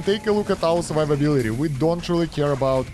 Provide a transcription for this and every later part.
take a look at our survivability. We don't really care about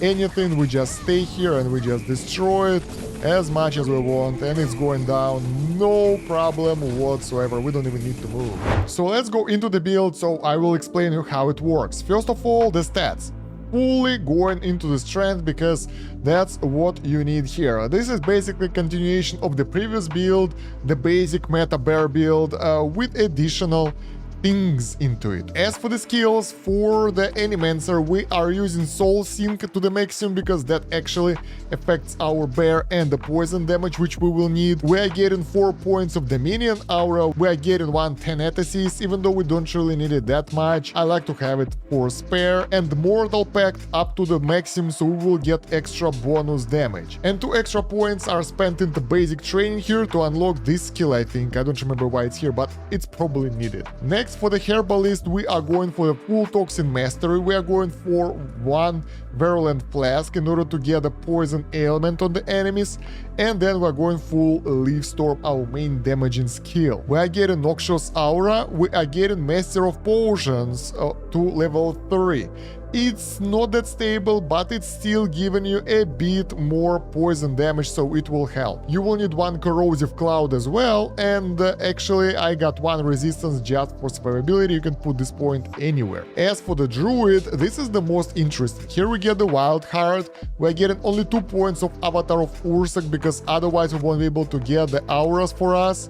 anything, we just stay here and we just destroy it as much as we want, and it's going down, no problem whatsoever. We don't even need to move. So let's go into the build, so I will explain you how it works. First of all, the stats. Fully going into the strength because that's what you need here. This is basically continuation of the previous build, the basic meta bear build, with additional things into it. As for the skills, for the Animancer, we are using Soul Sync to the maximum because that actually affects our bear and the poison damage which we will need. We are getting 4 points of Dominion Aura, we are getting 1 Thanatesis, even though we don't really need it that much. I like to have it for spare, and Mortal Pact up to the maximum, so we will get extra bonus damage. And 2 extra points are spent in the basic training here to unlock this skill, I think. I don't remember why it's here, but it's probably needed. Next, for the Herbalist, we are going for the full Toxin Mastery. We are going for 1 Virulent Flask in order to get a poison ailment on the enemies, and then we're going full Leaf Storm, our main damaging skill. We are getting Noxious Aura, we are getting Master of Potions to level 3. It's not that stable, but it's still giving you a bit more poison damage, so it will help. You will need 1 Corrosive Cloud as well, and actually I got 1 resistance just for survivability. You can put this point anywhere. As for the Druid, this is the most interesting. Here we get the Wild Heart. We're getting only 2 points of Avatar of Ursak because otherwise we won't be able to get the auras for us.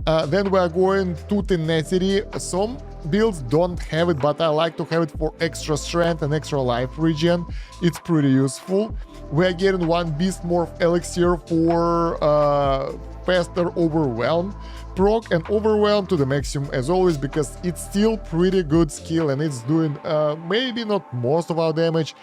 Then we are going to Tenacity. Some builds don't have it, but I like to have it for extra strength and extra life regen. It's pretty useful. We are getting 1 Beast Morph Elixir for faster Overwhelm proc, and Overwhelm to the maximum as always because it's still pretty good skill and it's doing maybe not most of our damage,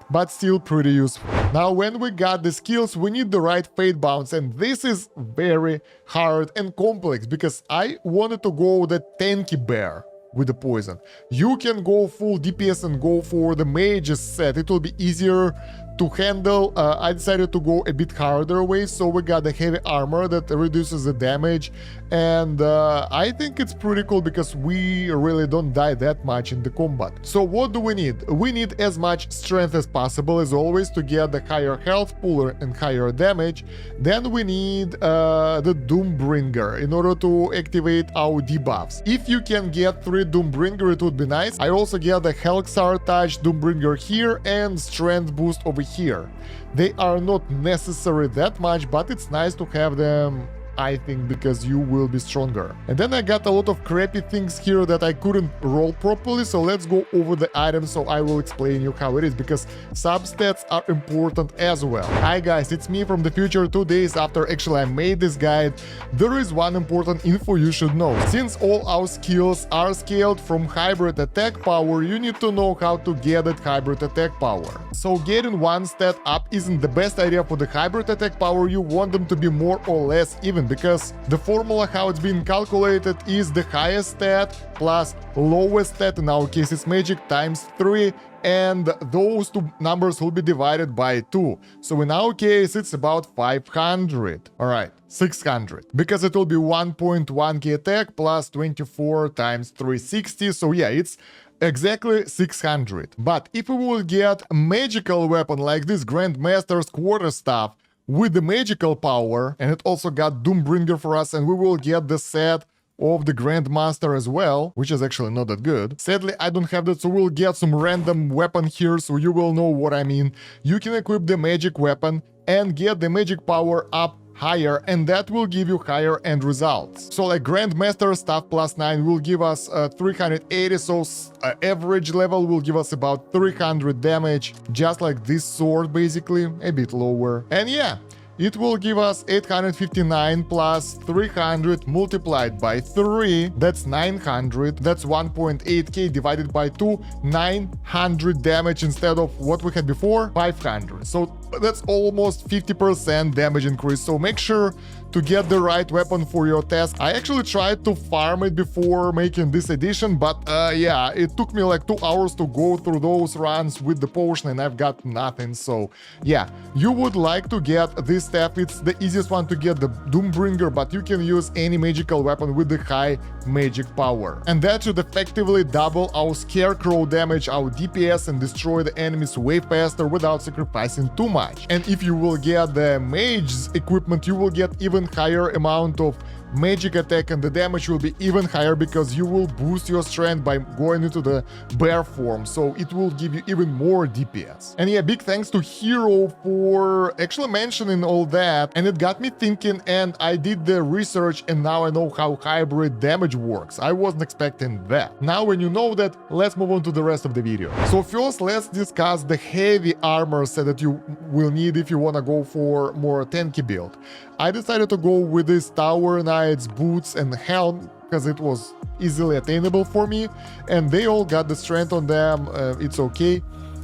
but still pretty useful. Now, when we got the skills, we need the right Fatebounds, and this is very hard and complex because I wanted to go the tanky bear with the poison. You can go full DPS and go for the mages set. It will be easier to handle. I decided to go a bit harder way, so we got the heavy armor that reduces the damage, and I think it's pretty cool because we really don't die that much in the combat. So what do we need? We need as much strength as possible as always to get the higher health pool and higher damage. Then we need the Doombringer in order to activate our debuffs. If you can get 3 Doombringer, it would be nice. I also get the Helxar Touch Doombringer here and Strength Boost over here. They are not necessary that much, but it's nice to have them, I think, because you will be stronger. And then I got a lot of crappy things here that I couldn't roll properly, so let's go over the items, so I will explain you how it is, because substats are important as well. Hi guys, it's me from the future. 2 days after actually I made this guide, there is one important info you should know. Since all our skills are scaled from hybrid attack power, you need to know how to get that hybrid attack power. So getting 1 stat up isn't the best idea for the hybrid attack power. You want them to be more or less even, because the formula how it's being calculated is the highest stat plus lowest stat, in our case it's magic, times 3, and those 2 numbers will be divided by 2. So in our case it's about 500. Alright, 600. Because it will be 1.1k attack plus 24 times 360. So yeah, it's exactly 600. But if we will get a magical weapon like this Grandmaster's Quarterstaff with the magical power, and it also got Doombringer for us, and we will get the set of the Grandmaster as well, which is actually not that good. Sadly, I don't have that, so we'll get some random weapon here, so you will know what I mean. You can equip the magic weapon and get the magic power up higher, and that will give you higher end results. So like Grandmaster Staff plus 9 will give us 380, so average level will give us about 300 damage, just like this sword basically, a bit lower. And yeah, it will give us 859 plus 300 multiplied by 3, that's 900, that's 1.8k divided by 2, 900 damage instead of what we had before, 500. So that's almost 50% damage increase. So make sure to get the right weapon for your task. I actually tried to farm it before making this edition, but yeah, it took me like 2 hours to go through those runs with the potion and I've got nothing. So yeah, you would like to get this staff. It's the easiest one to get, the Doombringer, but you can use any magical weapon with the high magic power. And that should effectively double our Scarecrow damage, our DPS, and destroy the enemies way faster without sacrificing too much. And if you will get the mage's equipment, you will get even higher amount of magic attack, and the damage will be even higher because you will boost your strength by going into the bear form, so it will give you even more DPS. And yeah, big thanks to Hero for actually mentioning all that, and it got me thinking, and I did the research and now I know how hybrid damage works. I wasn't expecting that. Now when you know that, let's move on to the rest of the video. So first, let's discuss the heavy armor set that you will need if you want to go for more tanky build. I decided to go with this Tower Knight's boots and helm because it was easily attainable for me, and they all got the strength on them. It's okay.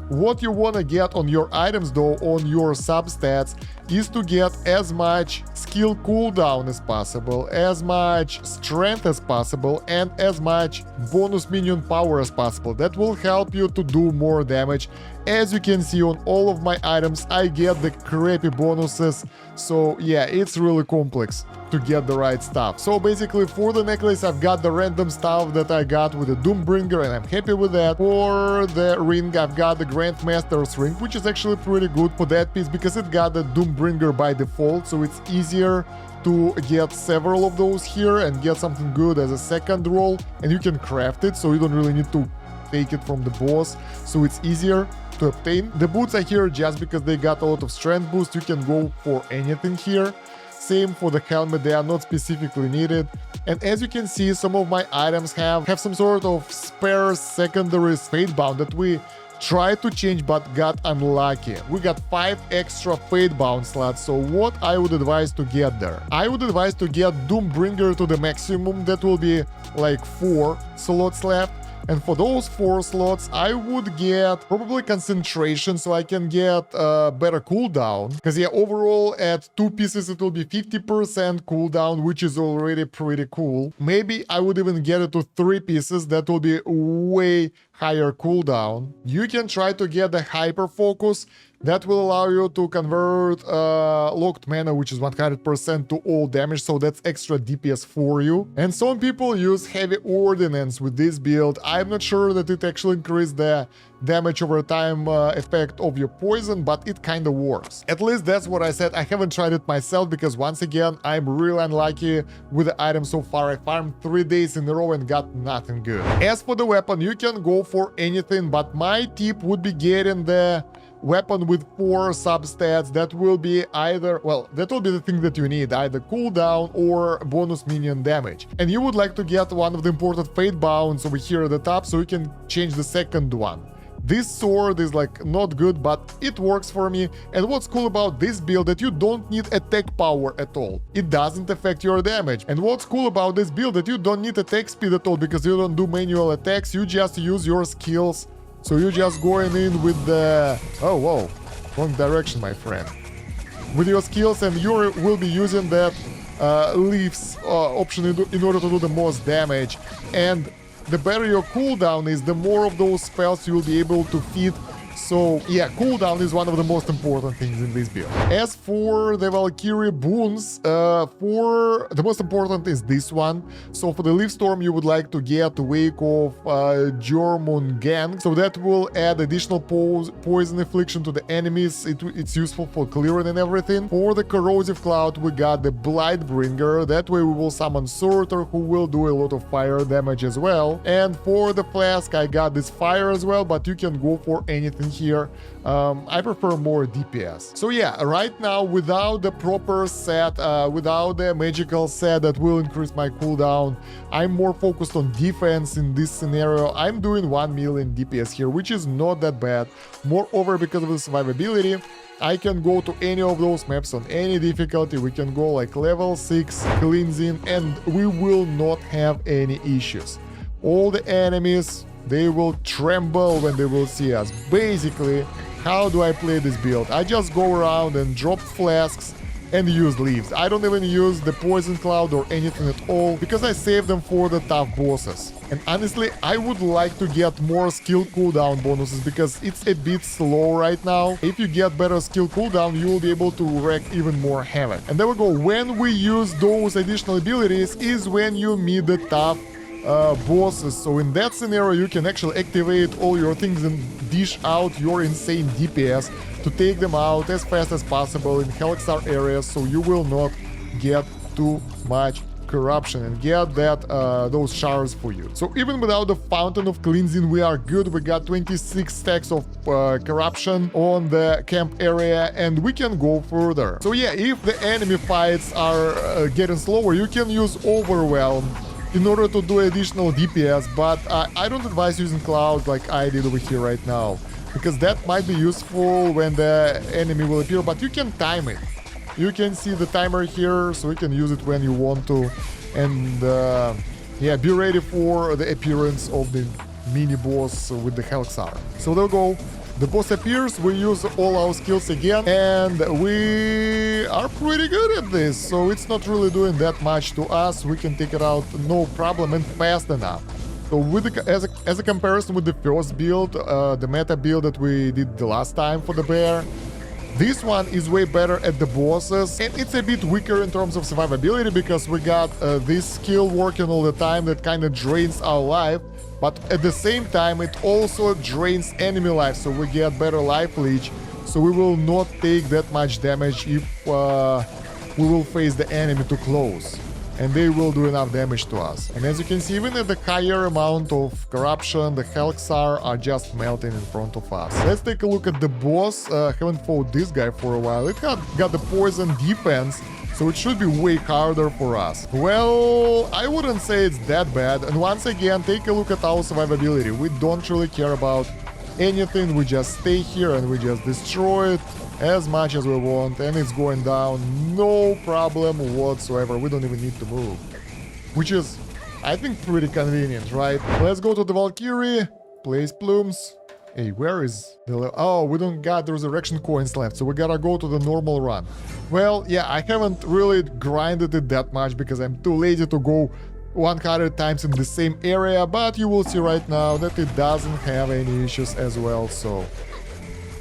What you want to get on your items though, on your substats, is to get as much skill cooldown as possible, as much strength as possible, and as much bonus minion power as possible. That will help you to do more damage. As you can see on all of my items, I get the crappy bonuses, so yeah, it's really complex to get the right stuff. So basically for the necklace, I've got the random stuff that I got with the Doombringer, and I'm happy with that. For the ring, I've got the Grandmaster's ring, which is actually pretty good for that piece because it got the Doombringer by default, so it's easier to get several of those here and get something good as a second roll, and you can craft it, so you don't really need to take it from the boss, so it's easier to obtain. The boots are here just because they got a lot of strength boost. You can go for anything here. Same for the helmet, they are not specifically needed. And as you can see, some of my items have some sort of spare secondary Fatebound that we tried to change but got unlucky. We got 5 extra Fatebound slots, so what I would advise to get there? I would advise to get Doombringer to the maximum. That will be like 4 slots left. And for those 4 slots, I would get probably concentration, so I can get better cooldown. Because yeah, overall at 2 pieces it will be 50% cooldown, which is already pretty cool. Maybe I would even get it to 3 pieces. That will be way higher cooldown. You can try to get the Hyper Focus. That will allow you to convert locked mana, which is 100% to all damage, so that's extra DPS for you. And some people use Heavy Ordnance with this build. I'm not sure that it actually increases the damage over time effect of your poison, but it kind of works. At least that's what I said. I haven't tried it myself because once again, I'm really unlucky with the item so far. I farmed 3 days in a row and got nothing good. As for the weapon, you can go for anything, but my tip would be getting the weapon with 4 substats. That will be either, well, that will be the thing that you need, either cooldown or bonus minion damage. And you would like to get one of the important Fatebounds over here at the top, so you can change the second one. This sword is like not good, but it works for me. And what's cool about this build, that you don't need attack power at all. It doesn't affect your damage. And what's cool about this build, that you don't need attack speed at all, because you don't do manual attacks, you just use your skills. So you're just going in with the... Oh, whoa. Wrong direction, my friend. With your skills, and you will be using that leaves option in order to do the most damage. And the better your cooldown is, the more of those spells you will be able to feed. So yeah, cooldown is one of the most important things in this build. As for the Valkyrie Boons, for the most important is this one. So for the Leaf Storm, you would like to get Wake of Jormungand. So that will add additional poison affliction to the enemies. It's useful for clearing and everything. For the Corrosive Cloud, we got the Blightbringer. That way we will summon Surtur, who will do a lot of fire damage as well. And for the Flask, I got this fire as well, but you can go for anything here. I prefer more DPS. So yeah, right now, without the proper set, without the magical set that will increase my cooldown, I'm more focused on defense in this scenario. I'm doing 1 million DPS here, which is not that bad. Moreover, because of the survivability, I can go to any of those maps on any difficulty. We can go like level 6 cleansing, and we will not have any issues. All the enemies, they will tremble when they will see us. Basically, how do I play this build? I just go around and drop flasks and use leaves. I don't even use the poison cloud or anything at all because I save them for the tough bosses. And honestly, I would like to get more skill cooldown bonuses because it's a bit slow right now. If you get better skill cooldown, you will be able to wreak even more havoc. And there we go. When we use those additional abilities is when you meet the tough bosses. So in that scenario, you can actually activate all your things and dish out your insane DPS to take them out as fast as possible in Helixar areas, so you will not get too much corruption and get that those shards for you. So even without the Fountain of Cleansing, we are good. We got 26 stacks of corruption on the camp area, and we can go further. So yeah, if the enemy fights are getting slower, you can use Overwhelm in order to do additional DPS, but I don't advise using clouds like I did over here right now, because that might be useful when the enemy will appear, but you can time it. You can see the timer here, so you can use it when you want to. And yeah, be ready for the appearance of the mini-boss with the Helixar. So there we go. The boss appears, we use all our skills again, and we are pretty good at this, so it's not really doing that much to us. We can take it out no problem and fast enough. So with the, as a comparison with the first build, the meta build that we did the last time for the bear, this one is way better at the bosses, and it's a bit weaker in terms of survivability because we got this skill working all the time that kind of drains our life, but at the same time it also drains enemy life, so we get better life leech, so we will not take that much damage if we will face the enemy too close. And they will do enough damage to us. And as you can see, even at the higher amount of corruption, the Helixar are just melting in front of us. Let's take a look at the boss. Haven't fought this guy for a while. It got the poison defense, so it should be way harder for us. Well, I wouldn't say it's that bad. And once again, take a look at our survivability. We don't really care about anything. We just stay here and we just destroy it as much as we want, and it's going down no problem whatsoever. We don't even need to move, which is, I think, pretty convenient, right? Let's go to the Valkyrie, place plumes. Hey, where is the... Oh, we don't got the resurrection coins left, so we gotta go to the normal run. Well, yeah, I haven't really grinded it that much because I'm too lazy to go 100 times in the same area, but you will see right now that it doesn't have any issues as well, so...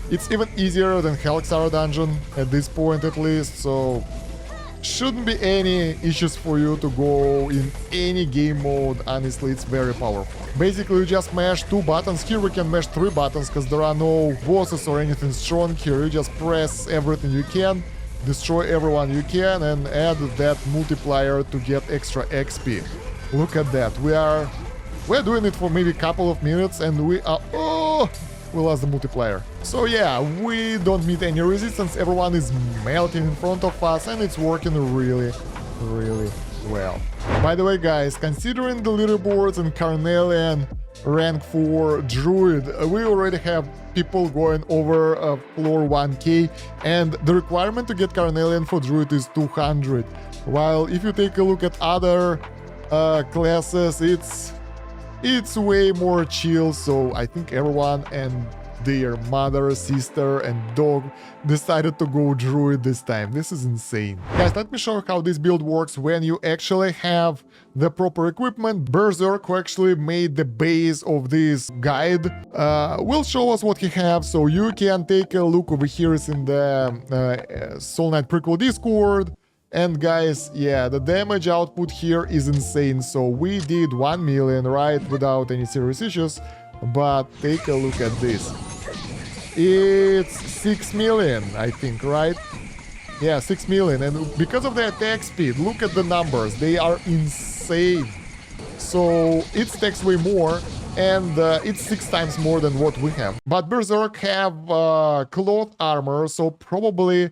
It's even easier than Helixar dungeon at this point at least, so shouldn't be any issues for you to go in any game mode. Honestly, it's very powerful. Basically, you just mash 2 buttons. Here we can mash 3 buttons because there are no bosses or anything strong here. You just press everything you can, destroy everyone you can, and add that multiplier to get extra XP. Look at that. We're doing it for maybe a couple of minutes, and we are... Oh! We lost the multiplier. So yeah, we don't meet any resistance, everyone is melting in front of us, and it's working really, really well. By the way, guys, considering the leaderboards and Carnelian rank for Druid, we already have people going over floor 1k, and the requirement to get Carnelian for Druid is 200. While if you take a look at other classes, it's way more chill, so I think everyone and their mother, sister, and dog decided to go Druid this time. This is insane. Guys, let me show you how this build works when you actually have the proper equipment. Berserk, who actually made the base of this guide, will show us what he has, so you can take a look over here. It's in the Soul Knight Prequel Discord. And guys, yeah, the damage output here is insane. So we did 1 million, right, without any serious issues. But take a look at this. It's 6 million, I think, right? Yeah, 6 million. And because of the attack speed, look at the numbers. They are insane. So it stacks way more, and it's 6 times more than what we have. But Berserk have cloth armor, so probably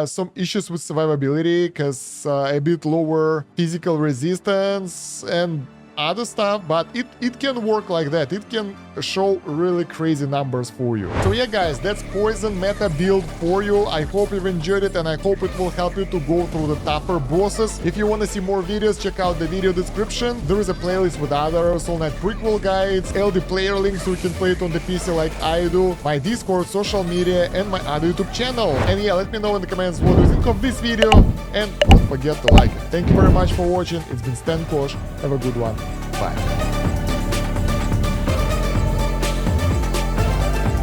some issues with survivability, because a bit lower physical resistance, and other stuff, but it can work like that. It can show really crazy numbers for you. So yeah, guys, that's poison meta build for you. I hope you've enjoyed it, and I hope it will help you to go through the tougher bosses. If you want to see more videos, check out the video description. There is a playlist with other Soul Knight Prequel guides, LD player links so you can play it on the PC like I do, my Discord, social media, and my other YouTube channel. And yeah, let me know in the comments what you think of this video, and don't forget to like it. Thank you very much for watching. It's been Stan Kosh. Have a good one. Bye.